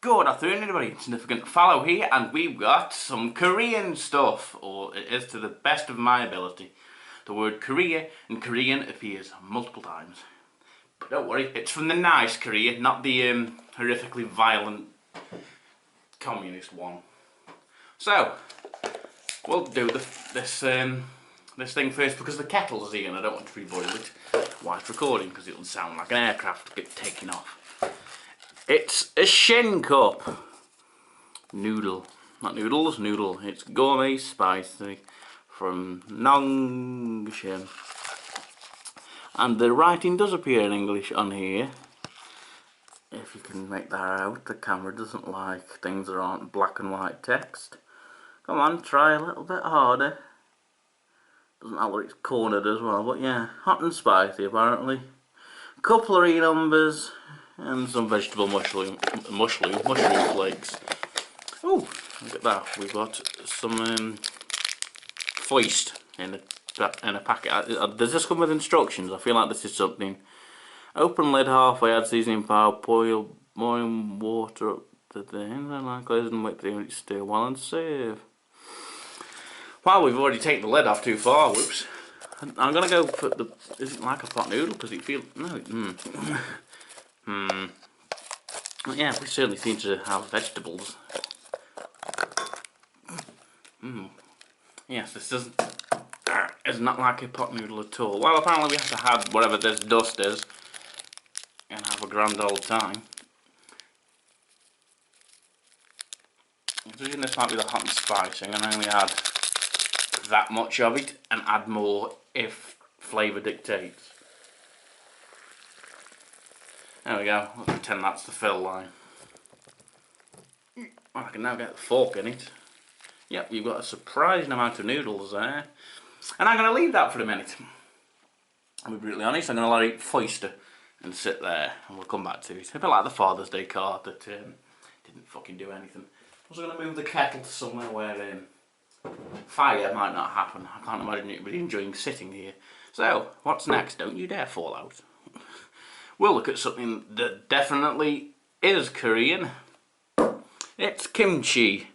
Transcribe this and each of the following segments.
Good afternoon everybody, Significant Follow here, and we've got some Korean stuff, or it is to the best of my ability. The word Korea in Korean appears multiple times. But don't worry, it's from the nice Korea, not the horrifically violent communist one. So, we'll do this thing first because the kettle's here and I don't want to reboil it while it's recording because it'll sound like an aircraft taking off. It's a Shin Cup Noodle. Not noodles, noodle. It's gourmet spicy from Luncheon. And the writing does appear in English on here. If you can make that out, the camera doesn't like things that aren't black and white text. Come on, try a little bit harder. Doesn't matter it's cornered as well, but yeah, hot and spicy apparently. Cutlery numbers. And some vegetable mushroom flakes. Oh, look at that! We've got some foist in a packet. Does this come with instructions? I feel like this is something. Open lid halfway, add seasoning powder, boil water up to the end, and like close and wait to stir well and serve. Wow, we've already taken the lid off too far. Whoops. I'm gonna go for the. Isn't like a pot noodle because it feels no. Yeah, we certainly seem to have vegetables. Yes, this is not like a pot noodle at all. Well, apparently we have to have whatever this dust is and have a grand old time. I'm thinking this might be the hot and spicy. I'm going to only add that much of it and add more if flavour dictates. There we go, let's pretend that's the fill line. I can now get the fork in it. Yep, you've got a surprising amount of noodles there. And I'm going to leave that for a minute. I'll be brutally honest, I'm going to let it foister and sit there and we'll come back to it. A bit like the Father's Day card that didn't fucking do anything. I was going to move the kettle to somewhere where fire might not happen. I can't imagine it really enjoying sitting here. So, what's next? Don't you dare fall out. We'll look at something that definitely is Korean. It's kimchi,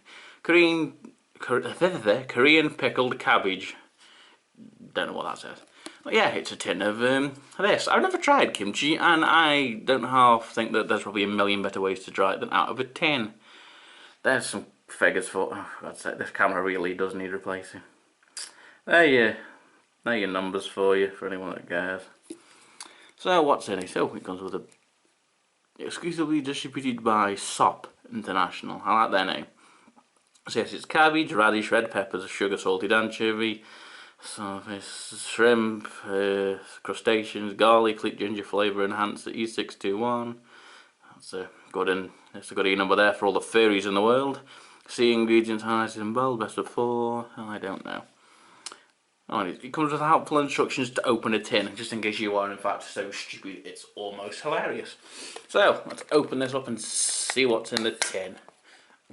Korean pickled cabbage. Don't know what that says. But yeah, it's a tin of this. I've never tried kimchi, and I don't half think that there's probably a million better ways to try it than out of a tin. There's some figures for. Oh, for God's sake, this camera really does need replacing. There your numbers for you, for anyone that cares. So what's in it? Oh, it comes with a exclusively distributed by SOP International. I like their name. So yes, it's cabbage, radish, red peppers, sugar, salted anchovy, shrimp, crustaceans, garlic, click ginger flavour enhanced at E621. That's a good E number there for all the furries in the world. See ingredients highlighted in bold, best of 4. I don't know. Oh, it comes with helpful instructions to open a tin, just in case you are in fact so stupid it's almost hilarious. So, let's open this up and see what's in the tin.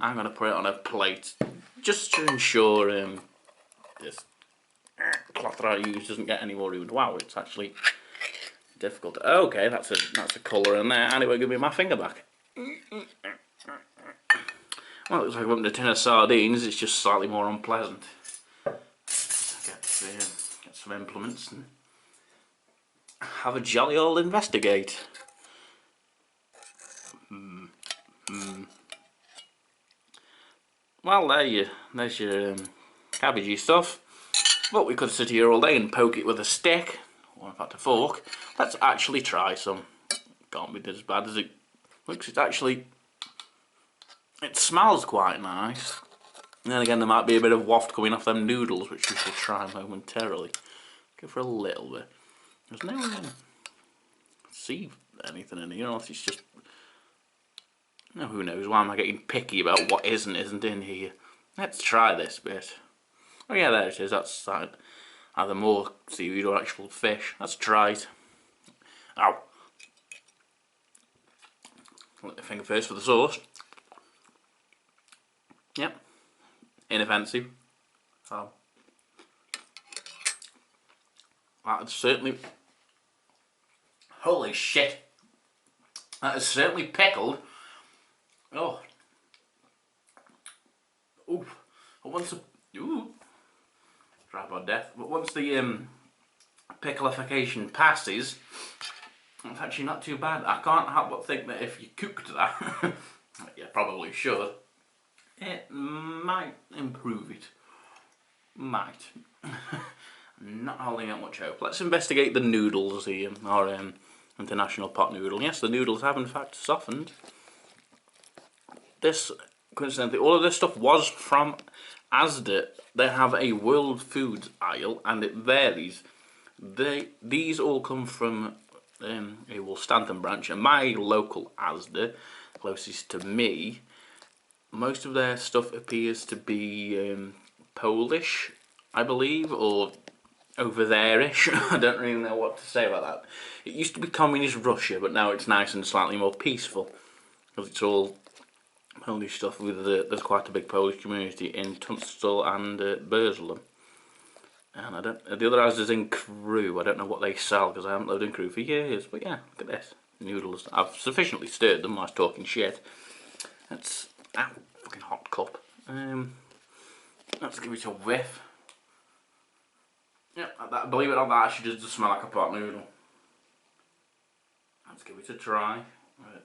I'm going to put it on a plate, just to ensure this cloth that I use doesn't get any more ruined. Wow, it's actually difficult. Okay, that's a colour in there, and it won't give me my finger back. Well, it looks like opening a tin of sardines, it's just slightly more unpleasant. Get some implements and have a jolly old investigate. Well, there's your cabbagey stuff. But we could sit here all day and poke it with a stick, or in fact a fork. Let's actually try some. Can't be as bad as it looks. It smells quite nice. And then again, there might be a bit of waft coming off them noodles, which we shall try momentarily. Go for a little bit. There's no see anything in here, unless it's just. No, who knows? Why am I getting picky about what isn't in here? Let's try this bit. Oh yeah, there it is. That's either more seaweed or actual fish. Let's try it. Ow! Lick the finger first for the sauce. Yep. Inoffensive. Oh. That is certainly. Holy shit! That is certainly pickled Oh. Oof. Once the... Ooh. Try by death. But once the pickleification passes, it's actually not too bad. I can't help but think that if you cooked that, you probably should, it might improve it. Might. Not holding out much hope. Let's investigate the noodles here, our international pot noodle. Yes, the noodles have in fact softened. This, coincidentally, all of this stuff was from Asda. They have a World Foods aisle and it varies. These all come from a Wolstanton branch, and my local Asda, closest to me, most of their stuff appears to be Polish, I believe, or over there-ish. I don't really know what to say about that. It used to be communist Russia, but now it's nice and slightly more peaceful, because it's all Polish stuff. With there's quite a big Polish community in Tunstall and Burslem. And the other Asda's in Crewe. I don't know what they sell because I haven't lived in Crewe for years. But yeah, look at this. Noodles. I've sufficiently stirred them. I was talking shit. That's fucking hot cup. Let's give it a whiff. Yeah, believe it or not, that actually does smell like a pot noodle. Let's give it a try. Right.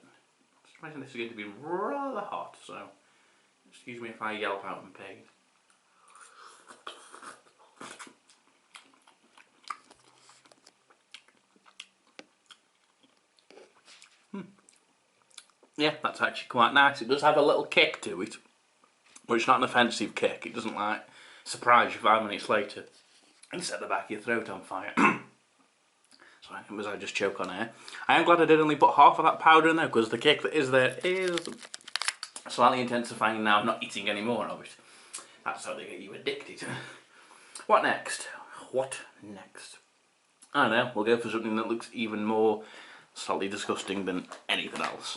Just imagine this is going to be rather hot, so excuse me if I yelp out in pain. Yeah, that's actually quite nice. It does have a little kick to it, but it's not an offensive kick. It doesn't like surprise you 5 minutes later and set the back of your throat on fire. Sorry, as I just choke on air. I am glad I did only put half of that powder in there because the kick that is there is slightly intensifying now. I'm not eating any more of it. That's how they get you addicted. What next? What next? I don't know. We'll go for something that looks even more slightly disgusting than anything else.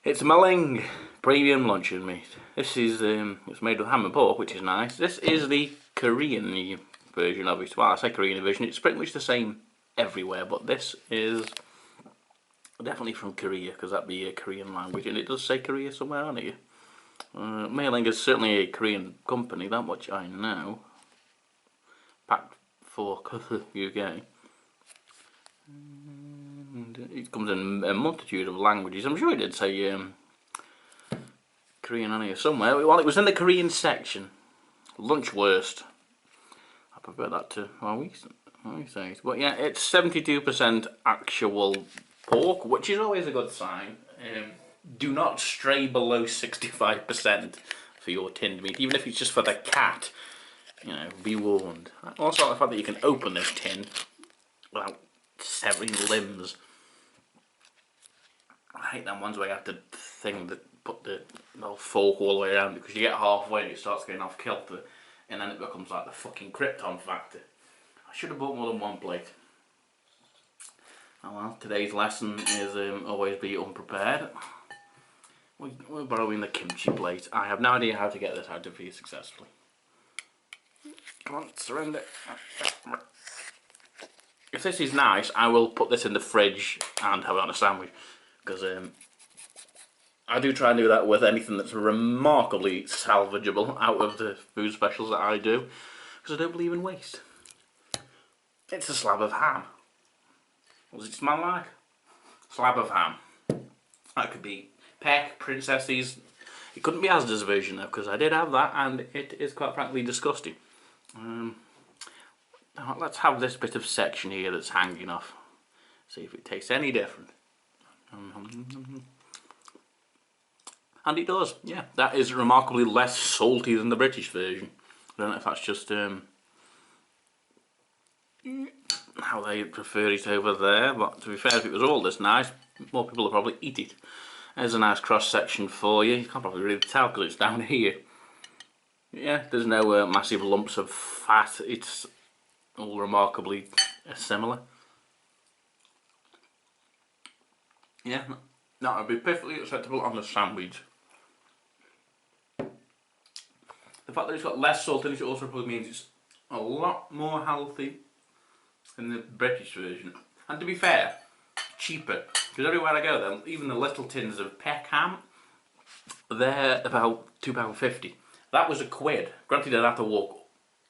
It's Maling Premium Luncheon Meat. This is it's made with ham and pork, which is nice. This is the Korean version of it. Well, I say Korean version, it's pretty much the same everywhere, but this is definitely from Korea, because that'd be a Korean language, and it does say Korea somewhere on it. Maling is certainly a Korean company, that much I know. Packed for UK. It comes in a multitude of languages. I'm sure it did say Korean on here somewhere. Well, it was in the Korean section. Lunchwurst. I prefer that to what we say. But yeah, it's 72% actual pork, which is always a good sign. Do not stray below 65% for your tinned meat, even if it's just for the cat. You know, be warned. Also, the fact that you can open this tin without severing limbs. I hate them ones where you have to put the little fork all the way around, because you get halfway and it starts getting off kilter, and then it becomes like the fucking Krypton factor. I should have bought more than one plate. Oh well, today's lesson is always be unprepared. We're borrowing the kimchi plate. I have no idea how to get this out of here successfully. Come on, surrender. If this is nice, I will put this in the fridge and have it on a sandwich, because I do try and do that with anything that's remarkably salvageable out of the food specials that I do, because I don't believe in waste. It's a slab of ham. What does it smell like? Slab of ham. That could be Peck, Princesses. It couldn't be Asda's version though, because I did have that and it is quite frankly disgusting. Now let's have this bit of section here that's hanging off. See if it tastes any different. And it does, yeah. That is remarkably less salty than the British version. I don't know if that's just how they prefer it over there, but to be fair, if it was all this nice, more people would probably eat it. There's a nice cross section for you. You can't probably really tell because it's down here. Yeah, there's no massive lumps of fat. It's all remarkably similar. Yeah, that would be perfectly acceptable on the sandwich. The fact that it's got less salt in it also probably means it's a lot more healthy than the British version. And to be fair, cheaper. Because everywhere I go, then, even the little tins of peck ham, they're about £2.50. That was £1. Granted, I'd have to walk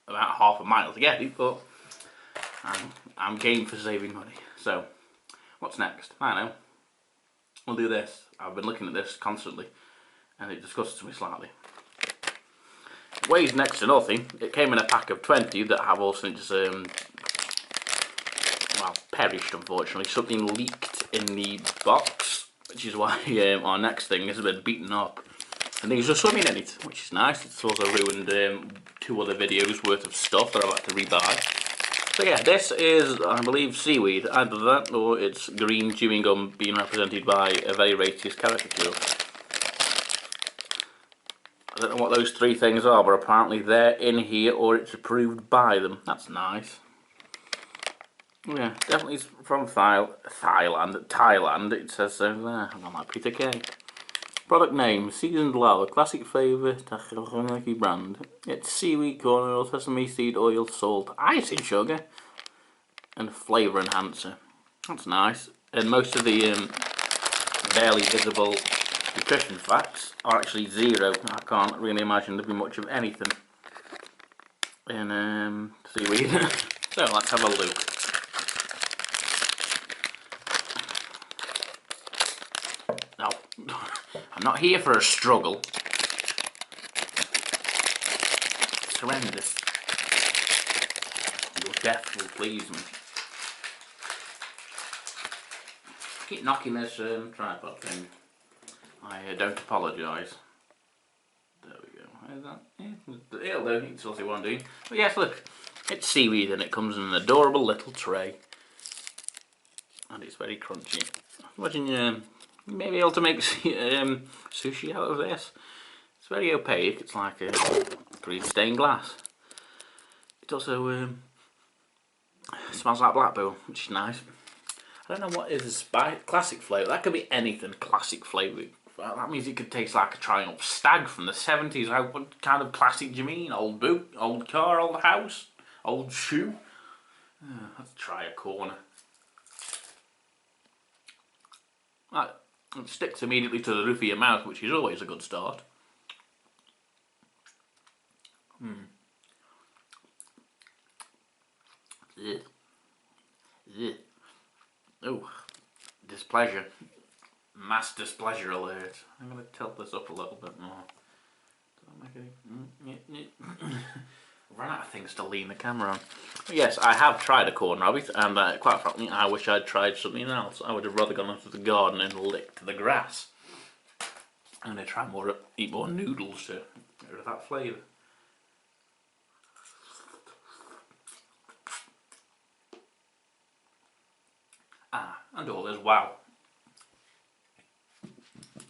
about half a mile to get it, but I'm game for saving money. So, what's next? I know. We'll do this. I've been looking at this constantly, and it disgusts me slightly. It weighs next to nothing. It came in a pack of 20 that have all since, well, perished, unfortunately. Something leaked in the box, which is why our next thing has been beaten up. And these are swimming in it, which is nice. It's also ruined 2 other videos worth of stuff that I've had to rebuy. So yeah, this is, I believe, seaweed. Either that or it's green chewing gum being represented by a very racist caricature. I don't know what those 3 things are, but apparently they're in here or it's approved by them. That's nice. Yeah, definitely from Thailand. It says so there. On that pretty cake. Product name: seasoned lard, classic flavour, takoyaki brand. It's seaweed, corn oil, sesame seed oil, salt, icing sugar, and flavour enhancer. That's nice. And most of the barely visible nutrition facts are actually 0. I can't really imagine there'd be much of anything in seaweed. So let's have a look. No, I'm not here for a struggle. It's horrendous. Your death will please me. Keep knocking this tripod thing. I don't apologise. There we go. Is that? Yeah, it'll do. You can still see what I'm doing. But yes, look. It's seaweed and it comes in an adorable little tray. And it's very crunchy. Imagine you may be able to make sushi out of this. It's very opaque. It's like a green stained glass. It also smells like blackpool, which is nice. I don't know what is classic flavour. That could be anything classic flavour. That means it could taste like a Triumph Stag from the 70s. What kind of classic do you mean? Old boot, old car, old house, old shoe? Let's try a corner. Right. It sticks immediately to the roof of your mouth, which is always a good start. Oh, displeasure. Mass displeasure alert. I'm going to tilt this up a little bit more. I've run out of things to lean the camera on. Yes, I have tried a corn rabbit, and quite frankly, I wish I'd tried something else. I would have rather gone into the garden and licked the grass. I'm going to eat more noodles to get rid of that flavour. And all is wow.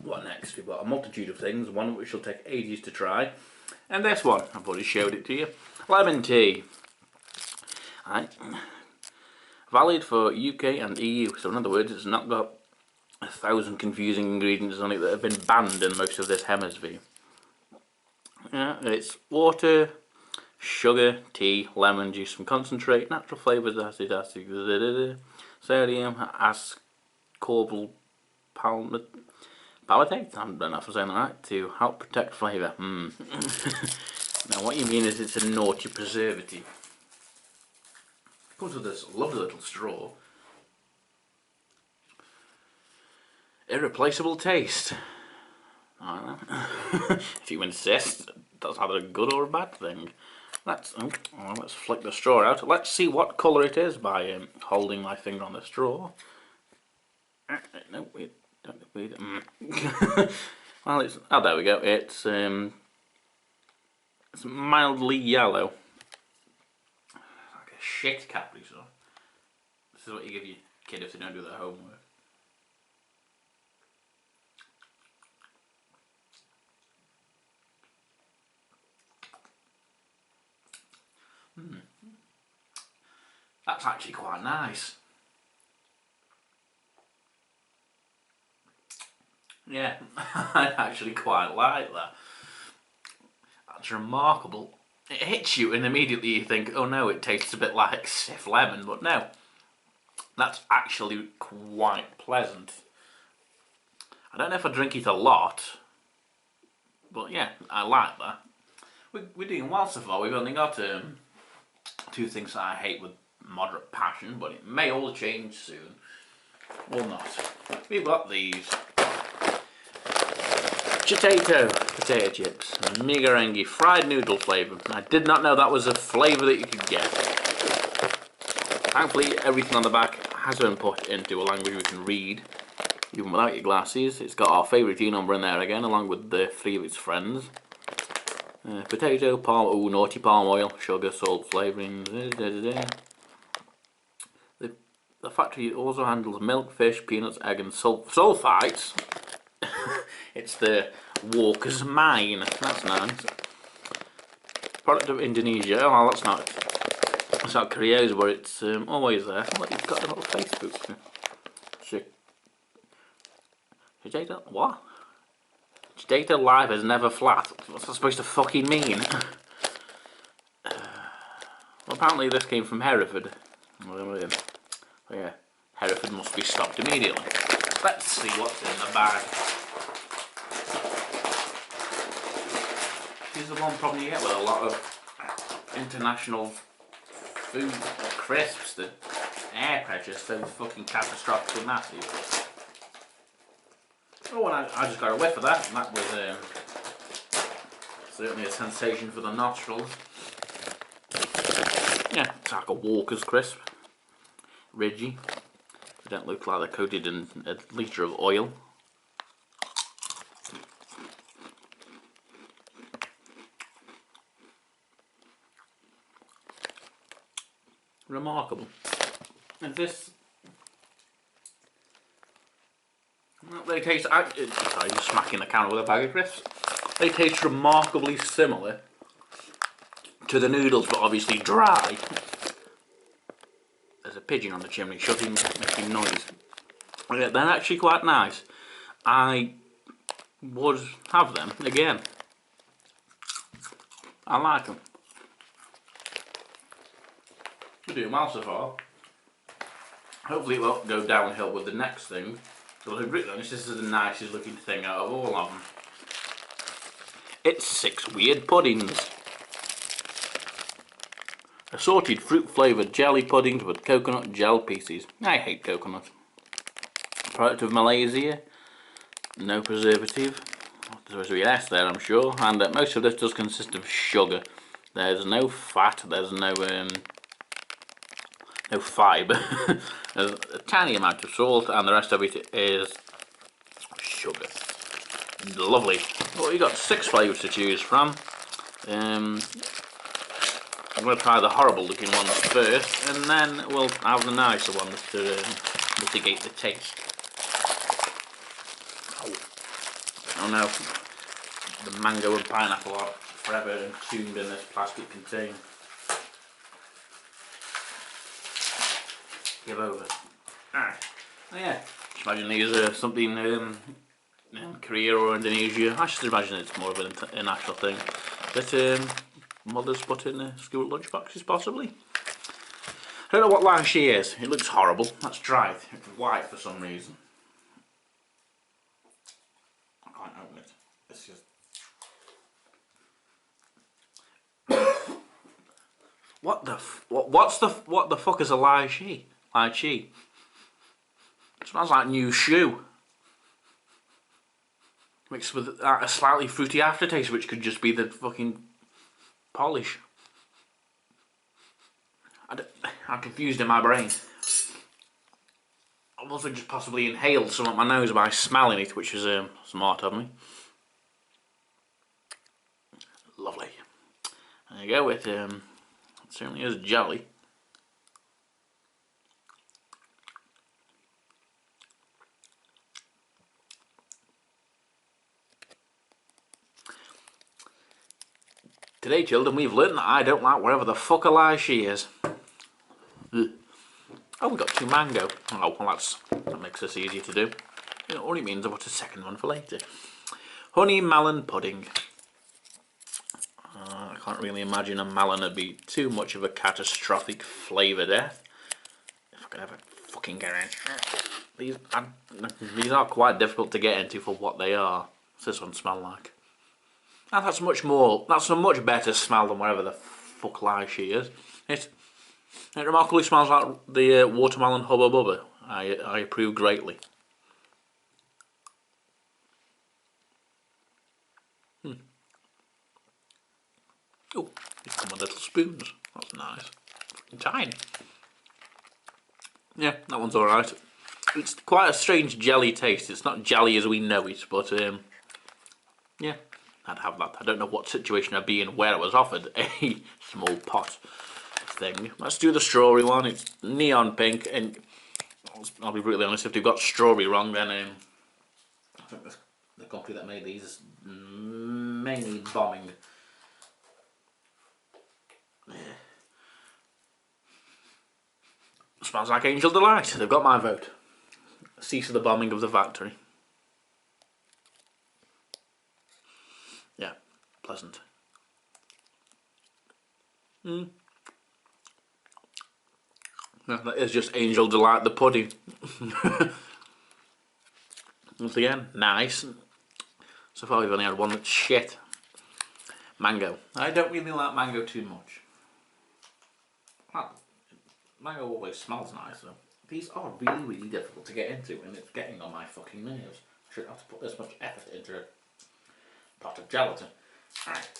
What next? We've got a multitude of things, one which will take ages to try. And this one, I've already showed it to you. Lemon tea. Right. Valid for UK and EU. So in other words, it's not got 1,000 confusing ingredients on it that have been banned in most of this hemisphere. Yeah, it's water, sugar, tea, lemon juice from concentrate, natural flavours, acid, sodium, ascorbyl palmitate, I don't know if I'm saying that right, to help protect flavour. Now what you mean is it's a naughty preservative. It comes with this lovely little straw. Irreplaceable taste. I don't know. If you insist, that's either a good or a bad thing. Let's flick the straw out. Let's see what colour it is by holding my finger on the straw. No, wait, don't wait. Well, it's there we go. It's mildly yellow, like a shit Capri Sun. This is what you give your kid if they don't do their homework. That's actually quite nice. Yeah, I actually quite like that. That's remarkable. It hits you and immediately you think, oh no, it tastes a bit like stiff lemon, but no. That's actually quite pleasant. I don't know if I drink it a lot, but yeah, I like that. We're doing well so far. We've only got 2 things that I hate with moderate passion, but it may all change soon. Or not. We've got these potato chips, migarengi fried noodle flavour. I did not know that was a flavour that you could get. Thankfully, everything on the back has been put into a language we can read, even without your glasses. It's got our favourite T number in there again, along with the 3 of its friends. Potato, naughty palm oil, sugar, salt, flavourings. The factory also handles milk, fish, peanuts, egg and sulfites. It's the Walker's Mine. That's nice. Product of Indonesia. Oh, that's not Korea's, but it's always there. Look, it's got a little Facebook. Potato? What? Potato life is never flat. What's that supposed to fucking mean? Well, apparently this came from Hereford. Oh, yeah, Hereford must be stopped immediately. Let's see what's in the bag. This is the one problem you get with a lot of international food crisps. The air pressure is so fucking catastrophically massive. Oh, and I just got a whiff of that, and that was certainly a sensation for the nostrils. Yeah, it's like a Walker's crisp. Ridgy. They don't look like they're coated in a litre of oil. Remarkable. And this... They taste... Sorry, I'm smacking the camera with a bag of crisps. They taste remarkably similar to the noodles, but obviously dry. There's a pigeon on the chimney shutting, making noise. Yeah, they're actually quite nice. I would have them again. I like them. We're doing well so far. Hopefully it won't go downhill with the next thing. So to be honest, this is the nicest looking thing out of all of them. It's 6 weird puddings. Assorted fruit flavoured jelly puddings with coconut gel pieces. I hate coconut. Product of Malaysia. No preservative. There's supposed to be an S there, I'm sure. And most of this does consist of sugar. There's no fat. There's no fibre. There's a tiny amount of salt, and the rest of it is sugar. Lovely. Well, you got 6 flavours to choose from. I'm going to try the horrible looking ones first, and then we'll have the nicer ones to mitigate the taste. Oh no, the mango and pineapple are forever entombed in this plastic container. Give over. Alright. Oh yeah, just imagine these are something in Korea or Indonesia. I should imagine it's more of an international thing. That mothers put in school lunchboxes, possibly. I don't know what line she is. It looks horrible. That's dried. It's white for some reason. I can't open it. It's just... What the fuck is a lychee? Lychee. It smells like new shoe. Mixed with a slightly fruity aftertaste, which could just be the fucking polish. I'm confused in my brain. I've also just possibly inhaled some up my nose by smelling it, which is smart of me. Lovely. There you go. It certainly is jelly. Today, children, we've learned that I don't like wherever the fuck a lychee is. Ugh. Oh, we got 2 mango. Oh, well, that makes this easier to do. It only means I put a second one for later. Honey melon pudding. I can't really imagine a melon would be too much of a catastrophic flavour death. If I could ever fucking get in. These are quite difficult to get into for what they are. What's this one smell like? And that's a much better smell than whatever the fuck lie she is. It remarkably smells like the watermelon Hubba Bubba. I approve greatly. Oh, these come with little spoons. That's nice. Tiny. Yeah, that one's alright. It's quite a strange jelly taste. It's not jelly as we know it, but yeah, I'd have that. I don't know what situation I'd be in where I was offered a small pot thing. Let's do the strawberry one. It's neon pink, and I'll be brutally honest, if they've got strawberry wrong, then I think the company that made these is mainly bombing. Smells like Angel Delight. They've got my vote. Cease the bombing of the factory. Yeah, pleasant. Yeah, that is just Angel Delight the pudding. Once again, nice. So far we've only had one that's shit. Mango. I don't really like mango too much. Mango always smells nice though. These are really, really difficult to get into, and it's getting on my fucking nerves. I shouldn't have to put this much effort into a pot of gelatin. Alright.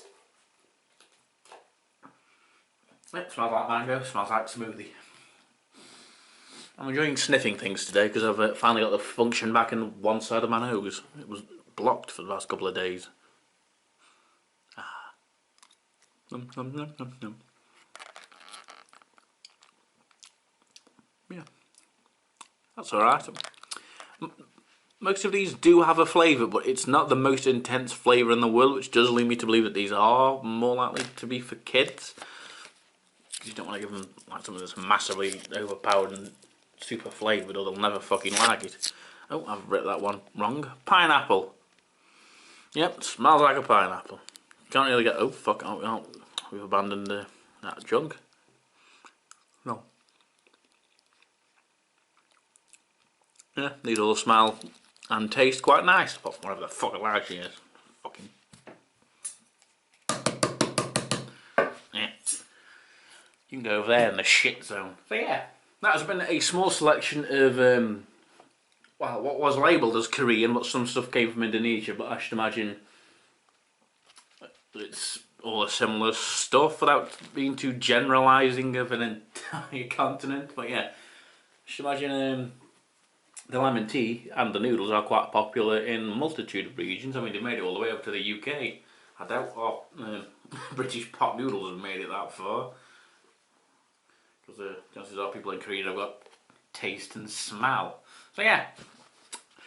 It smells like mango, smells like smoothie. I'm enjoying sniffing things today because I've finally got the function back in one side of my nose. It was blocked for the last couple of days. Ah. Nom, nom, nom, nom, nom. Yeah, that's alright. Most of these do have a flavour, but it's not the most intense flavour in the world, which does lead me to believe that these are more likely to be for kids. Because you don't want to give them like something that's massively overpowered and super flavoured, or they'll never fucking like it. Oh, I've written that one wrong. Pineapple. Yep, smells like a pineapple. Can't really get. Oh fuck! Oh, we've abandoned that jug. No. Yeah, these all smell and taste quite nice, but whatever the fuck allergy is. Fucking. Yeah. You can go over there in the shit zone. So yeah, that has been a small selection of, well, what was labelled as Korean, but some stuff came from Indonesia, but I should imagine it's all a similar stuff without being too generalising of an entire continent. But yeah, I should imagine the lemon tea and the noodles are quite popular in a multitude of regions. I mean, they made it all the way up to the UK. I doubt British pot noodles have made it that far. Because the chances are people in Korea have got taste and smell. So yeah,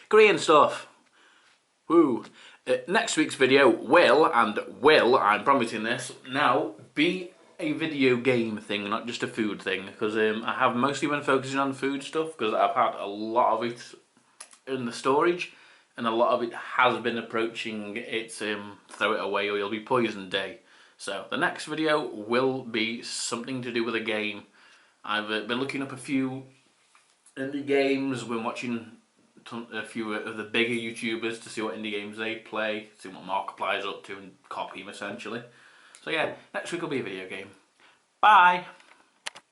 Korean stuff. Woo. Next week's video will, I'm promising this now, be a video game thing, not just a food thing, because I have mostly been focusing on food stuff because I've had a lot of it in the storage, and a lot of it has been approaching its throw it away or you'll be poisoned day. So the next video will be something to do with a game. I've been looking up a few indie games, been watching a few of the bigger YouTubers to see what indie games they play, see what Markiplier's up to and copy him essentially. So yeah, next week will be a video game. Bye!